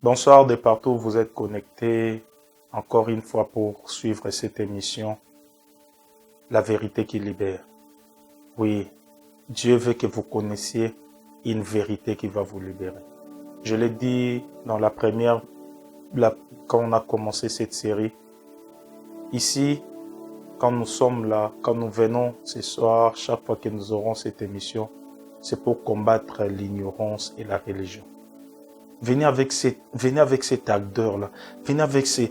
Bonsoir de partout où vous êtes connectés, encore une fois pour suivre cette émission, La vérité qui libère. Oui, Dieu veut que vous connaissiez une vérité qui va vous libérer. Je l'ai dit dans quand on a commencé cette série. Ici, quand nous sommes là, quand nous venons ce soir, chaque fois que nous aurons cette émission, c'est pour combattre l'ignorance et la religion. Venez avec cette ardeur-là. Venez avec ces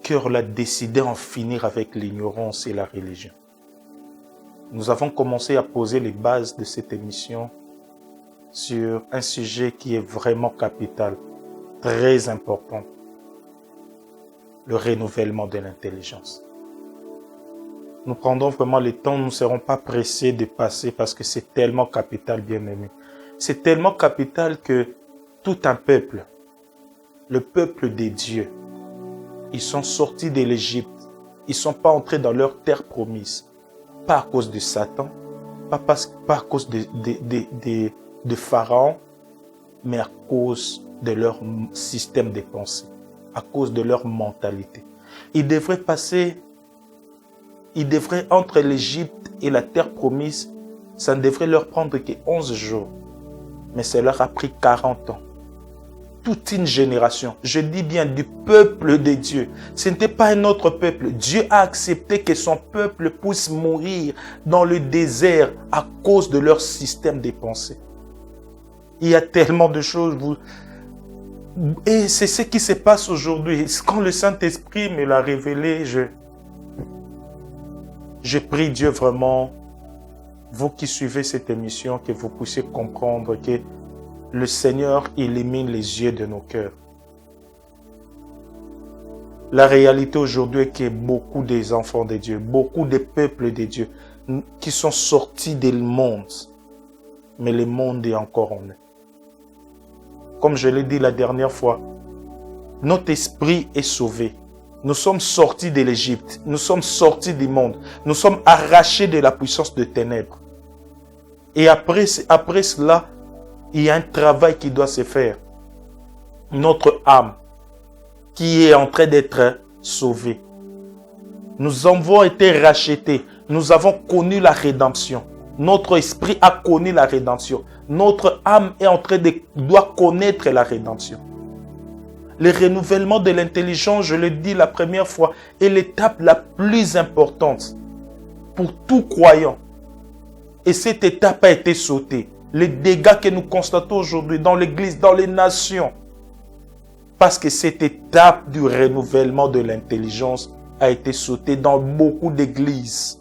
cœurs-là, décidez en finir avec l'ignorance et la religion. Nous avons commencé à poser les bases de cette émission sur un sujet qui est vraiment capital, très important. Le renouvellement de l'intelligence. Nous prendrons vraiment le temps, nous ne serons pas pressés de passer parce que c'est tellement capital, bien aimé. C'est tellement capital que tout un peuple, le peuple des dieux, ils sont sortis de l'Égypte. Ils ne sont pas entrés dans leur terre promise. Pas à cause de Satan, pas à cause de Pharaon, mais à cause de leur système de pensée, à cause de leur mentalité. Ils devraient entre l'Égypte et la terre promise, ça ne devrait leur prendre que 11 jours. Mais ça leur a pris 40 ans. Toute une génération, je dis bien du peuple de Dieu. Ce n'était pas un autre peuple. Dieu a accepté que son peuple puisse mourir dans le désert à cause de leur système de pensée. Il y a tellement de choses. Et c'est ce qui se passe aujourd'hui. Quand le Saint-Esprit me l'a révélé, je prie Dieu vraiment, vous qui suivez cette émission, que vous puissiez comprendre que le Seigneur illumine les yeux de nos cœurs. La réalité aujourd'hui est que beaucoup des enfants de Dieu, beaucoup des peuples de Dieu qui sont sortis du monde, mais le monde est encore en eux. Comme je l'ai dit la dernière fois, notre esprit est sauvé. Nous sommes sortis de l'Égypte, nous sommes sortis du monde, nous sommes arrachés de la puissance de ténèbres. Et après cela, il y a un travail qui doit se faire. Notre âme, qui est en train d'être sauvée. Nous avons été rachetés. Nous avons connu la rédemption. Notre esprit a connu la rédemption. Notre âme doit connaître la rédemption. Le renouvellement de l'intelligence, je le dis la première fois, est l'étape la plus importante pour tout croyant. Et cette étape a été sautée. Les dégâts que nous constatons aujourd'hui dans l'Église, dans les nations. Parce que cette étape du renouvellement de l'intelligence a été sautée dans beaucoup d'églises.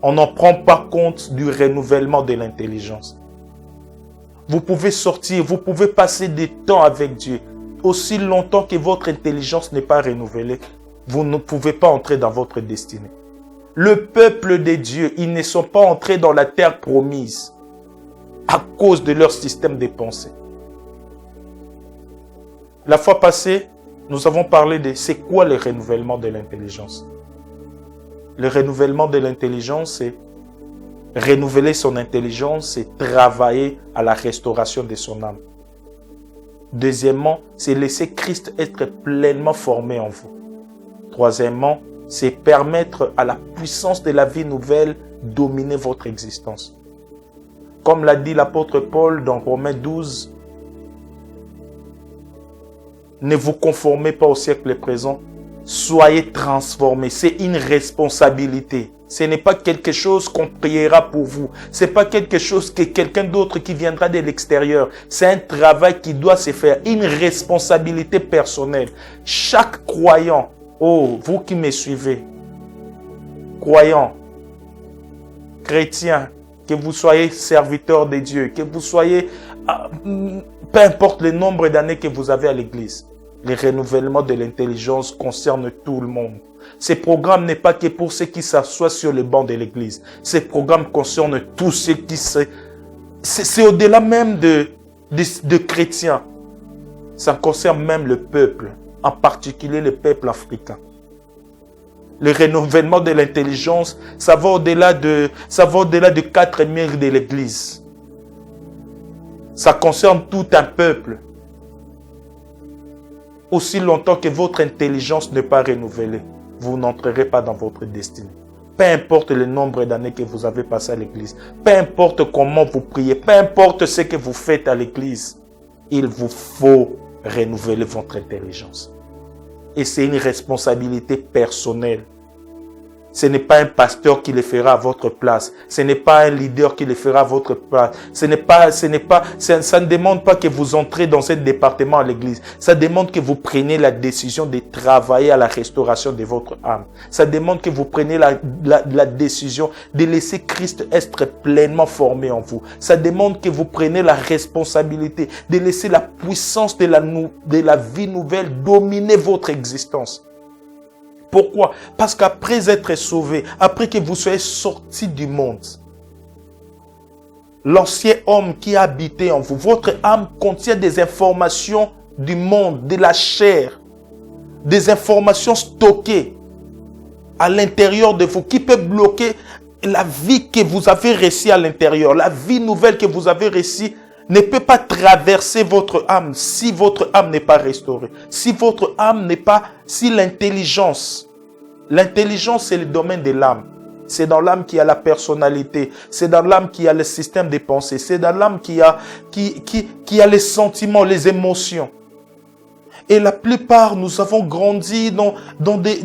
On n'en prend pas compte du renouvellement de l'intelligence. Vous pouvez sortir, vous pouvez passer du temps avec Dieu. Aussi longtemps que votre intelligence n'est pas renouvelée, vous ne pouvez pas entrer dans votre destinée. Le peuple de Dieu, ils ne sont pas entrés dans la terre promise à cause de leur système de pensée. La fois passée, nous avons parlé de c'est quoi le renouvellement de l'intelligence. Le renouvellement de l'intelligence, c'est renouveler son intelligence, c'est travailler à la restauration de son âme. Deuxièmement, c'est laisser Christ être pleinement formé en vous. Troisièmement, c'est permettre à la puissance de la vie nouvelle dominer votre existence. Comme l'a dit l'apôtre Paul dans Romains 12, ne vous conformez pas au siècle présent, soyez transformés. C'est une responsabilité. Ce n'est pas quelque chose qu'on priera pour vous. Ce n'est pas quelque chose que quelqu'un d'autre qui viendra de l'extérieur. C'est un travail qui doit se faire, une responsabilité personnelle. Chaque croyant, oh, vous qui me suivez, croyants, chrétiens, que vous soyez serviteurs de Dieu, que vous soyez, peu importe le nombre d'années que vous avez à l'église, le renouvellement de l'intelligence concerne tout le monde. Ce programme n'est pas que pour ceux qui s'assoient sur le banc de l'église. Ce programme concerne tous ceux qui c'est au-delà même de chrétiens. Ça concerne même le peuple, en particulier le peuple africain. Le renouvellement de l'intelligence, ça va au-delà de 4 murs de l'église. Ça concerne tout un peuple. Aussi longtemps que votre intelligence n'est pas renouvelée, vous n'entrerez pas dans votre destinée. Peu importe le nombre d'années que vous avez passé à l'église, peu importe comment vous priez, peu importe ce que vous faites à l'église, il vous faut renouveler votre intelligence. Et c'est une responsabilité personnelle. Ce n'est pas un pasteur qui le fera à votre place. Ce n'est pas un leader qui le fera à votre place. Ça ne demande pas que vous entrez dans ce département à l'église. Ça demande que vous preniez la décision de travailler à la restauration de votre âme. Ça demande que vous preniez la décision de laisser Christ être pleinement formé en vous. Ça demande que vous preniez la responsabilité de laisser la puissance de la vie nouvelle dominer votre existence. Pourquoi? Parce qu'après être sauvé, après que vous soyez sortis du monde, l'ancien homme qui a habité en vous, votre âme contient des informations du monde, de la chair, des informations stockées à l'intérieur de vous qui peuvent bloquer la vie que vous avez reçue à l'intérieur. La vie nouvelle que vous avez reçue ne peut pas traverser votre âme si votre âme n'est pas restaurée. Si votre âme n'est pas, si l'intelligence, c'est le domaine de l'âme. C'est dans l'âme qu'il y a la personnalité. C'est dans l'âme qu'il y a le système des pensées. C'est dans l'âme qu'il y a les sentiments, les émotions. Et la plupart, nous avons grandi dans des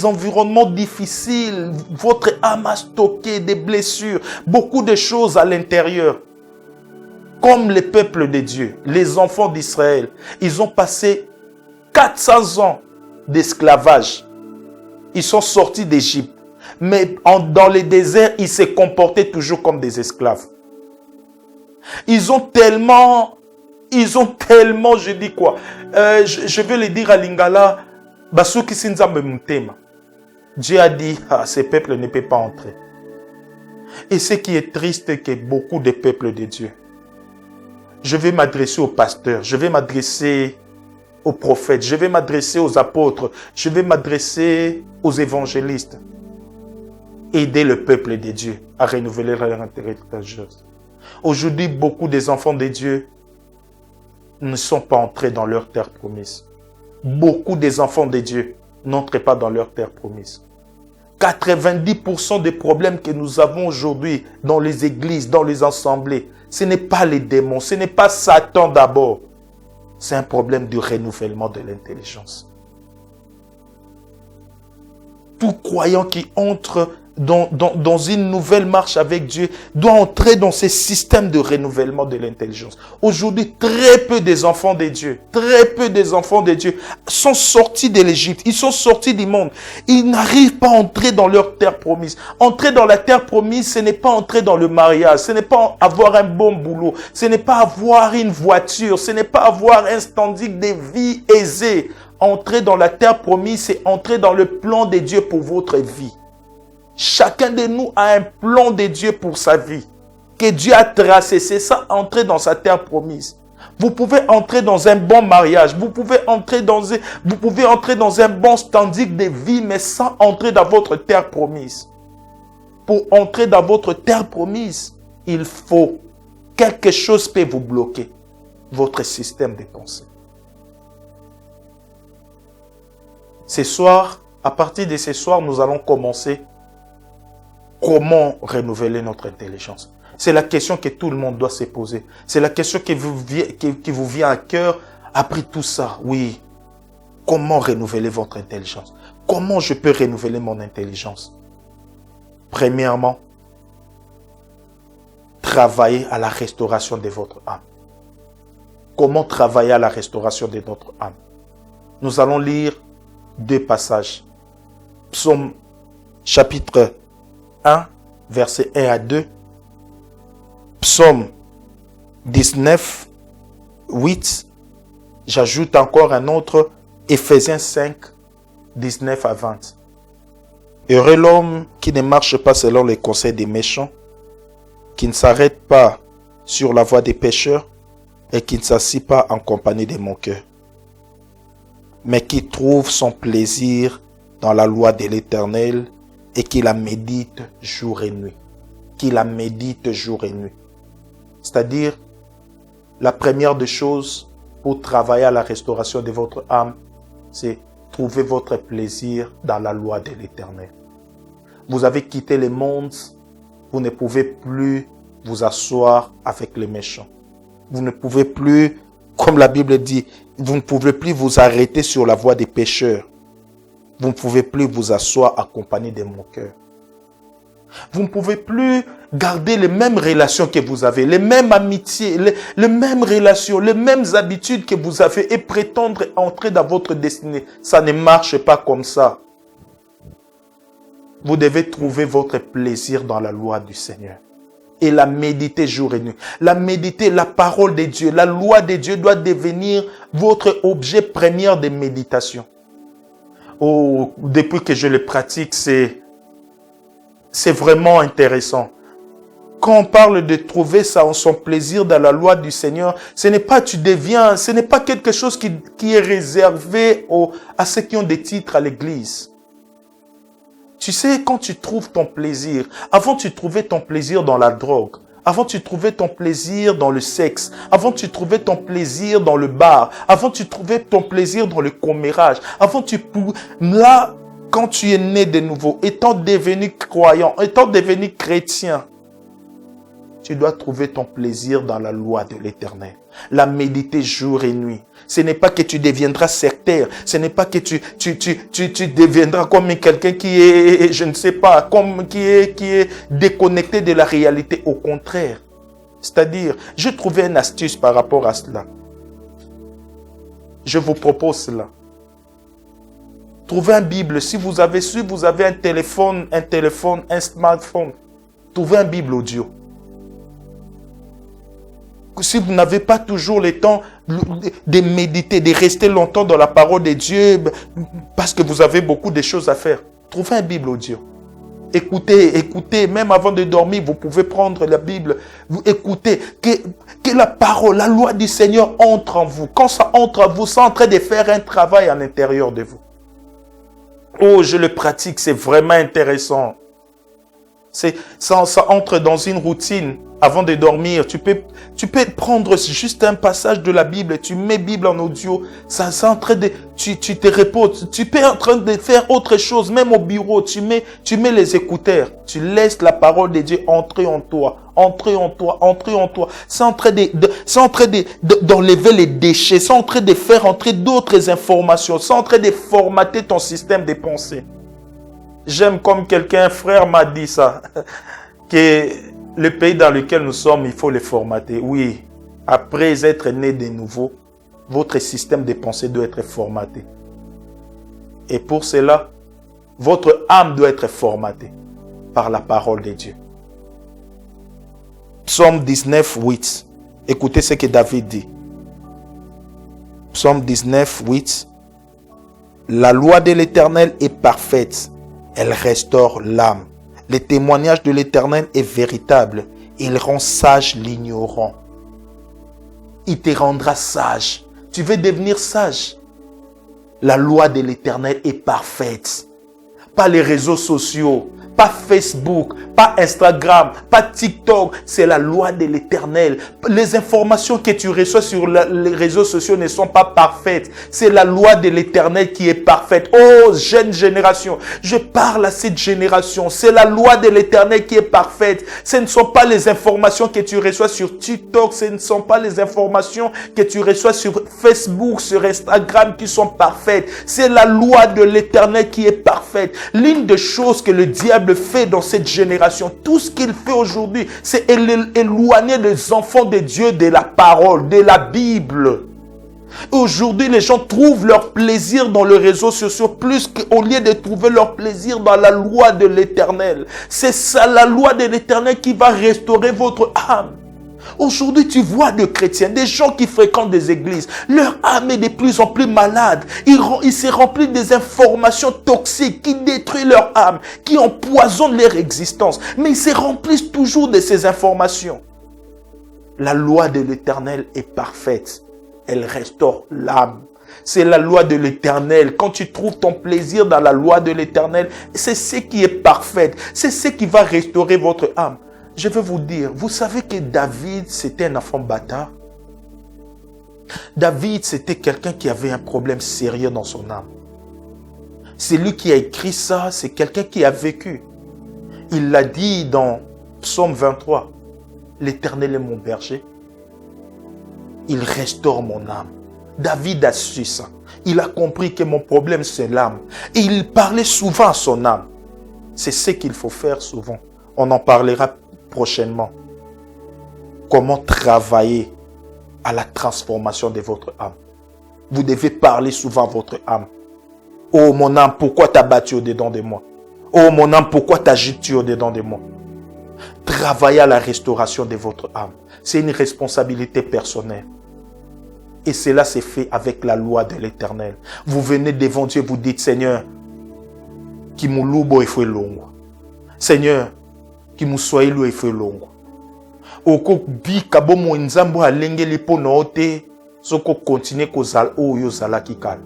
environnements difficiles. Votre âme a stocké des blessures, beaucoup de choses à l'intérieur. Comme le peuple de Dieu, les enfants d'Israël, ils ont passé 400 ans d'esclavage. Ils sont sortis d'Égypte. Mais dans le désert, ils se comportaient toujours comme des esclaves. Ils ont tellement, je dis quoi, je vais le dire à Lingala, Dieu a dit, ce peuple ne peut pas entrer. Et ce qui est triste, c'est que beaucoup de peuples de Dieu, je vais m'adresser aux pasteurs, je vais m'adresser aux prophètes, je vais m'adresser aux apôtres, je vais m'adresser aux évangélistes. Aider le peuple de Dieu à renouveler leur intelligence. Aujourd'hui, beaucoup des enfants de Dieu ne sont pas entrés dans leur terre promise. Beaucoup des enfants de Dieu n'entrent pas dans leur terre promise. 90% des problèmes que nous avons aujourd'hui dans les églises, dans les assemblées, ce n'est pas les démons, ce n'est pas Satan d'abord. C'est un problème du renouvellement de l'intelligence. Tout croyant qui entre dans une nouvelle marche avec Dieu doit entrer dans ces systèmes de renouvellement de l'intelligence. Aujourd'hui, très peu des enfants de Dieu, sont sortis de l'Égypte, ils sont sortis du monde. Ils n'arrivent pas à entrer dans leur terre promise. Entrer dans la terre promise, ce n'est pas entrer dans le mariage, ce n'est pas avoir un bon boulot, ce n'est pas avoir une voiture, ce n'est pas avoir un standing de vie aisé. Entrer dans la terre promise, c'est entrer dans le plan de Dieu pour votre vie. Chacun de nous a un plan de Dieu pour sa vie, que Dieu a tracé. C'est ça, entrer dans sa terre promise. Vous pouvez entrer dans un bon mariage, vous pouvez entrer dans un bon standing de vie, mais sans entrer dans votre terre promise. Pour entrer dans votre terre promise, il faut quelque chose peut vous bloquer, votre système de pensée. Ce soir, à partir de ce soir, nous allons commencer. Comment renouveler notre intelligence? C'est la question que tout le monde doit se poser. C'est la question qui vous vient à cœur après tout ça. Oui. Comment renouveler votre intelligence? Comment je peux renouveler mon intelligence? Premièrement, travailler à la restauration de votre âme. Comment travailler à la restauration de notre âme? Nous allons lire 2 passages. Psaume chapitre 1, versets 1 à 2. Psaume 19, 8. J'ajoute encore un autre, Éphésiens 5, 19 à 20. Heureux l'homme qui ne marche pas selon les conseils des méchants, qui ne s'arrête pas sur la voie des pécheurs et qui ne s'assit pas en compagnie des moqueurs, mais qui trouve son plaisir dans la loi de l'Éternel et qui la médite jour et nuit. Qui la médite jour et nuit. C'est-à-dire, La première des choses pour travailler à la restauration de votre âme, c'est trouver votre plaisir dans la loi de l'Éternel. Vous avez quitté le monde, vous ne pouvez plus vous asseoir avec les méchants. Vous ne pouvez plus, comme la Bible dit, vous ne pouvez plus vous arrêter sur la voie des pécheurs. Vous ne pouvez plus vous asseoir accompagné des moqueurs. Vous ne pouvez plus garder les mêmes relations que vous avez, les mêmes amitiés, les mêmes relations, les mêmes habitudes que vous avez et prétendre entrer dans votre destinée. Ça ne marche pas comme ça. Vous devez trouver votre plaisir dans la loi du Seigneur. Et la méditer jour et nuit. La méditer, la parole de Dieu, la loi de Dieu doit devenir votre objet premier de méditation. Oh, depuis que je le pratique, c'est vraiment intéressant. Quand on parle de trouver son plaisir dans la loi du Seigneur, ce n'est pas quelque chose qui est réservé à ceux qui ont des titres à l'église. Tu sais, quand tu trouves ton plaisir, avant tu trouvais ton plaisir dans la drogue, avant tu trouvais ton plaisir dans le sexe, avant tu trouvais ton plaisir dans le bar, avant tu trouvais ton plaisir dans le commérage, là, quand tu es né de nouveau, étant devenu croyant, étant devenu chrétien, tu dois trouver ton plaisir dans la loi de l'Éternel. La méditer jour et nuit. Ce n'est pas que tu deviendras sectaire. Ce n'est pas que tu deviendras comme quelqu'un qui est, je ne sais pas, qui est déconnecté de la réalité. Au contraire. C'est-à-dire, j'ai trouvé une astuce par rapport à cela. Je vous propose cela. Trouvez une Bible. Si vous avez un téléphone, un smartphone, trouvez une Bible audio. Si vous n'avez pas toujours le temps de méditer, de rester longtemps dans la parole de Dieu, parce que vous avez beaucoup de choses à faire, trouvez une Bible audio. Écoutez, même avant de dormir, vous pouvez prendre la Bible, vous écoutez, que la parole, la loi du Seigneur entre en vous. Quand ça entre en vous, c'est en train de faire un travail à l'intérieur de vous. Oh, je le pratique, c'est vraiment intéressant. Ça entre dans une routine. Avant de dormir, tu peux prendre juste un passage de la Bible, tu mets Bible en audio, tu te reposes, tu peux en train de faire autre chose, même au bureau, tu mets les écouteurs, tu laisses la parole de Dieu entrer en toi. C'est en train d'enlever les déchets, c'est en train de faire entrer d'autres informations, c'est en train de formater ton système de pensée. J'aime comme un frère m'a dit ça, que le pays dans lequel nous sommes, il faut le formater. Oui, après être né de nouveau, votre système de pensée doit être formaté. Et pour cela, votre âme doit être formatée par la parole de Dieu. Psaume 19, 8. Écoutez ce que David dit. Psaume 19, 8. La loi de l'Éternel est parfaite. Elle restaure l'âme. Le témoignage de l'Éternel est véritable. Il rend sage l'ignorant. Il te rendra sage. Tu veux devenir sage. La loi de l'Éternel est parfaite. Pas les réseaux sociaux, pas Facebook, pas Instagram, pas TikTok. C'est la loi de l'Éternel. Les informations que tu reçois sur les réseaux sociaux ne sont pas parfaites. C'est la loi de l'Éternel qui est parfaite. Oh, jeune génération, je parle à cette génération. C'est la loi de l'Éternel qui est parfaite. Ce ne sont pas les informations que tu reçois sur TikTok. Ce ne sont pas les informations que tu reçois sur Facebook, sur Instagram qui sont parfaites. C'est la loi de l'Éternel qui est parfaite. L'une des choses que le diable fait dans cette génération, tout ce qu'il fait aujourd'hui, c'est éloigner les enfants de Dieu de la parole, de la Bible. Aujourd'hui, les gens trouvent leur plaisir dans les réseaux sociaux plus qu'au lieu de trouver leur plaisir dans la loi de l'Éternel. C'est ça, la loi de l'Éternel qui va restaurer votre âme. Aujourd'hui, tu vois des chrétiens, des gens qui fréquentent des églises, leur âme est de plus en plus malade. Ils se remplissent des informations toxiques qui détruisent leur âme, qui empoisonnent leur existence. Mais ils se remplissent toujours de ces informations. La loi de l'Éternel est parfaite. Elle restaure l'âme. C'est la loi de l'Éternel. Quand tu trouves ton plaisir dans la loi de l'Éternel, c'est ce qui est parfait. C'est ce qui va restaurer votre âme. Je vais vous dire, vous savez que David, c'était un enfant bâtard. David, c'était quelqu'un qui avait un problème sérieux dans son âme. C'est lui qui a écrit ça, c'est quelqu'un qui a vécu. Il l'a dit dans Psaume 23. L'Éternel est mon berger. Il restaure mon âme. David a su ça. Il a compris que mon problème, c'est l'âme. Et il parlait souvent à son âme. C'est ce qu'il faut faire souvent. On en parlera prochainement. Comment travailler à la transformation de votre âme. Vous devez parler souvent à votre âme. Oh mon âme, pourquoi t'as battu au-dedans de moi? Oh mon âme, pourquoi t'agites-tu au-dedans de moi? Travaillez à la restauration de votre âme. C'est une responsabilité personnelle. Et cela s'est fait avec la loi de l'Éternel. Vous venez devant Dieu, vous dites, Seigneur, qui m'a loué il faut longue. Seigneur, qui m'a soyé loué il faut longue. Oko bi kabo mo nzambo alengeli po na ote soko continue kozala oyo zala kikala.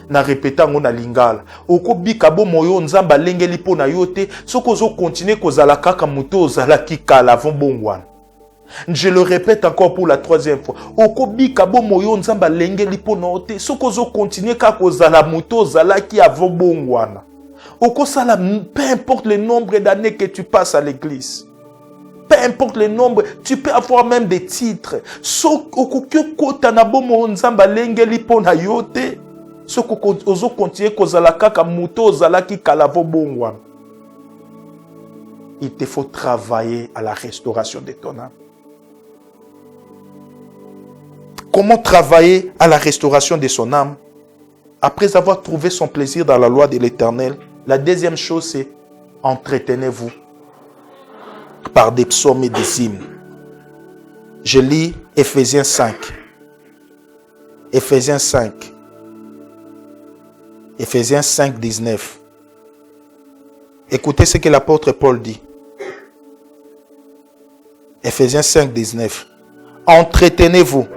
Na répéta ngo na lingala. Oko bi kabo moyo nzamba alengeli po na yote soko zo continue kozala kaka muto zala kikala avant bongwana. Je le répète encore pour la troisième fois. Oko bi kabo moyo nzamba alengeli po na ote soko zo continue kaka kozala muto zala ki avant bongwana. Oko sala, peu importe le nombre d'années que tu passes à l'église. Peu importe le nombre, tu peux avoir même des titres. So okokyo tanabo mo nzamba lengeli po na yote. So ozo continue kozala kaka muto zala ki kalavo bongwa. Il te faut travailler à la restauration de ton âme. Comment travailler à la restauration de son âme? Après avoir trouvé son plaisir dans la loi de l'Éternel, la deuxième chose c'est entretenez-vous par des psaumes et des hymnes. Je lis Ephésiens 5. Ephésiens 5. Ephésiens 5, 19. Écoutez ce que l'apôtre Paul dit. Ephésiens 5, 19. Entretenez-vous.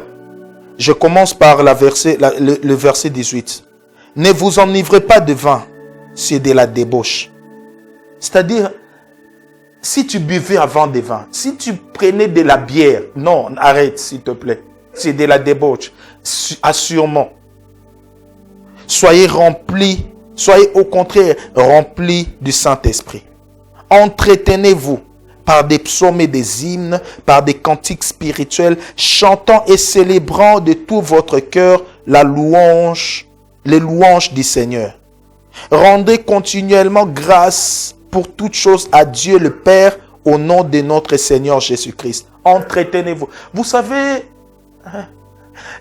Je commence par le verset 18. Ne vous enivrez pas de vin, c'est de la débauche. C'est-à-dire, si tu buvais avant des vins, si tu prenais de la bière, non, arrête s'il te plaît. C'est de la débauche. Assurément. Soyez remplis, soyez au contraire remplis du Saint-Esprit. Entretenez-vous par des psaumes et des hymnes, par des cantiques spirituels, chantant et célébrant de tout votre cœur les louanges du Seigneur. Rendez continuellement grâce pour toutes choses à Dieu le Père au nom de notre Seigneur Jésus-Christ. Entretenez-vous. Vous savez,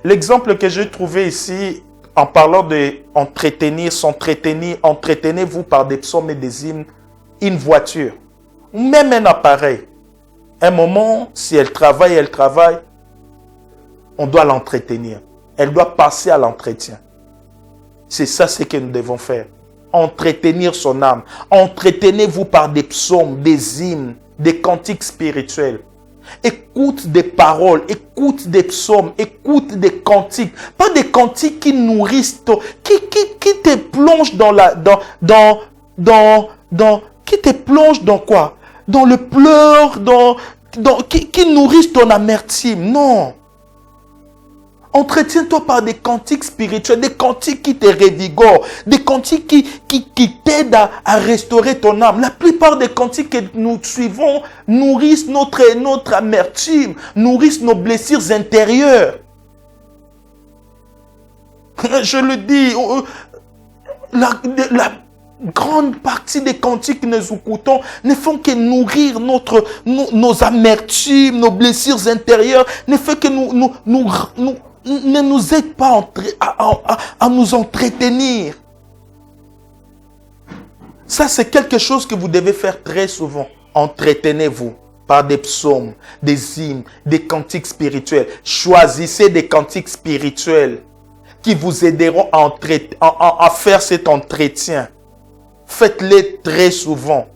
l'exemple que j'ai trouvé ici en parlant de entretenir, s'entretenir, entretenez-vous par des psaumes et des hymnes, une voiture, ou même un appareil. Un moment, si elle travaille, on doit l'entretenir. Elle doit passer à l'entretien. C'est ça ce que nous devons faire. Entretenir son âme. Entretenez-vous par des psaumes, des hymnes, des cantiques spirituels. Écoute des paroles, écoute des psaumes, écoute des cantiques. Pas des cantiques qui nourrissent, qui te plongent qui te plongent dans quoi? Dans le pleur, qui nourrissent ton amertume. Non. Entretiens-toi par des cantiques spirituels, des cantiques qui te revigorent, des cantiques qui t'aident à restaurer ton âme. La plupart des cantiques que nous suivons nourrissent notre amertume, nourrissent nos blessures intérieures. Je le dis, la grande partie des cantiques que nous écoutons ne font que nourrir nos amertumes, nos blessures intérieures, ne font que ne nous aide pas à nous entretenir. Ça, c'est quelque chose que vous devez faire très souvent. Entretenez-vous par des psaumes, des hymnes, des cantiques spirituels. Choisissez des cantiques spirituels qui vous aideront à faire cet entretien. Faites-les très souvent.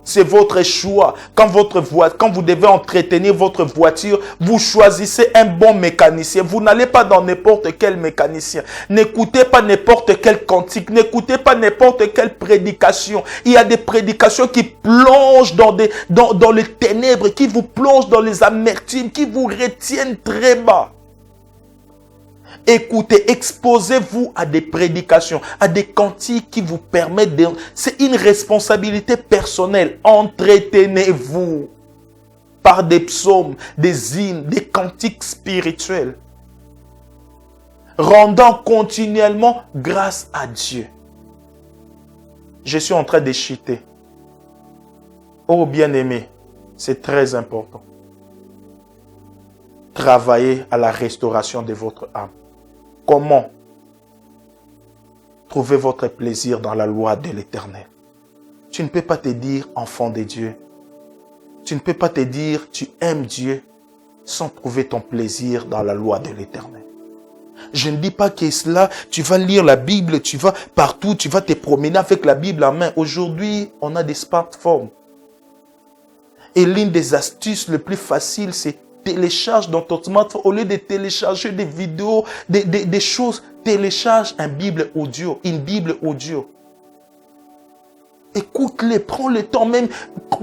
C'est votre choix. Quand vous devez entretenir votre voiture, vous choisissez un bon mécanicien. Vous n'allez pas dans n'importe quel mécanicien. N'écoutez pas n'importe quel cantique. N'écoutez pas n'importe quelle prédication. Il y a des prédications qui plongent dans les ténèbres, qui vous plongent dans les amertumes, qui vous retiennent très bas. Écoutez, exposez-vous à des prédications, à des cantiques qui vous permettent de... C'est une responsabilité personnelle. Entretenez-vous par des psaumes, des hymnes, des cantiques spirituels. Rendant continuellement grâce à Dieu. Je suis en train de chuter. Oh bien-aimé, c'est très important. Travaillez à la restauration de votre âme. Comment? Trouvez votre plaisir dans la loi de l'Éternel. Tu ne peux pas te dire enfant de Dieu. Tu ne peux pas te dire tu aimes Dieu sans trouver ton plaisir dans la loi de l'Éternel. Je ne dis pas que cela, tu vas lire la Bible, tu vas partout, tu vas te promener avec la Bible en main. Aujourd'hui, on a des smartphones. Et l'une des astuces les plus faciles, c'est télécharge dans ton smartphone. Au lieu de télécharger des vidéos, des choses, télécharge une Bible audio. Écoute-les, prends le temps même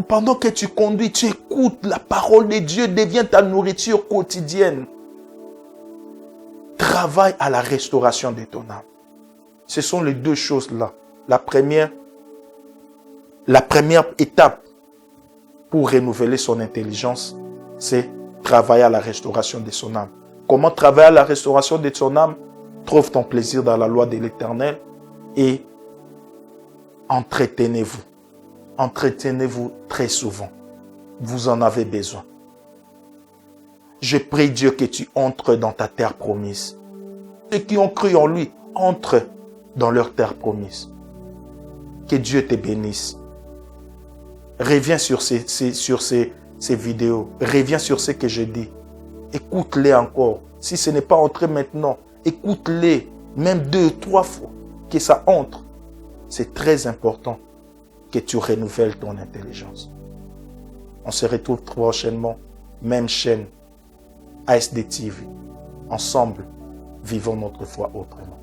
pendant que tu conduis, tu écoutes la parole de Dieu, devient ta nourriture quotidienne. Travaille à la restauration de ton âme. Ce sont les deux choses-là. La première étape pour renouveler son intelligence, c'est travailler à la restauration de son âme. Comment travailler à la restauration de son âme? Trouve ton plaisir dans la loi de l'Éternel et entretenez-vous. Entretenez-vous très souvent. Vous en avez besoin. Je prie Dieu que tu entres dans ta terre promise. Ceux qui ont cru en lui, entrent dans leur terre promise. Que Dieu te bénisse. Reviens sur ces vidéos. Reviens sur ce que je dis. Écoute-les encore. Si ce n'est pas entré maintenant, écoute-les même 2, 3 fois. Que ça entre. C'est très important que tu renouvelles ton intelligence. On se retrouve prochainement. Même chaîne. ASD TV. Ensemble, vivons notre foi autrement.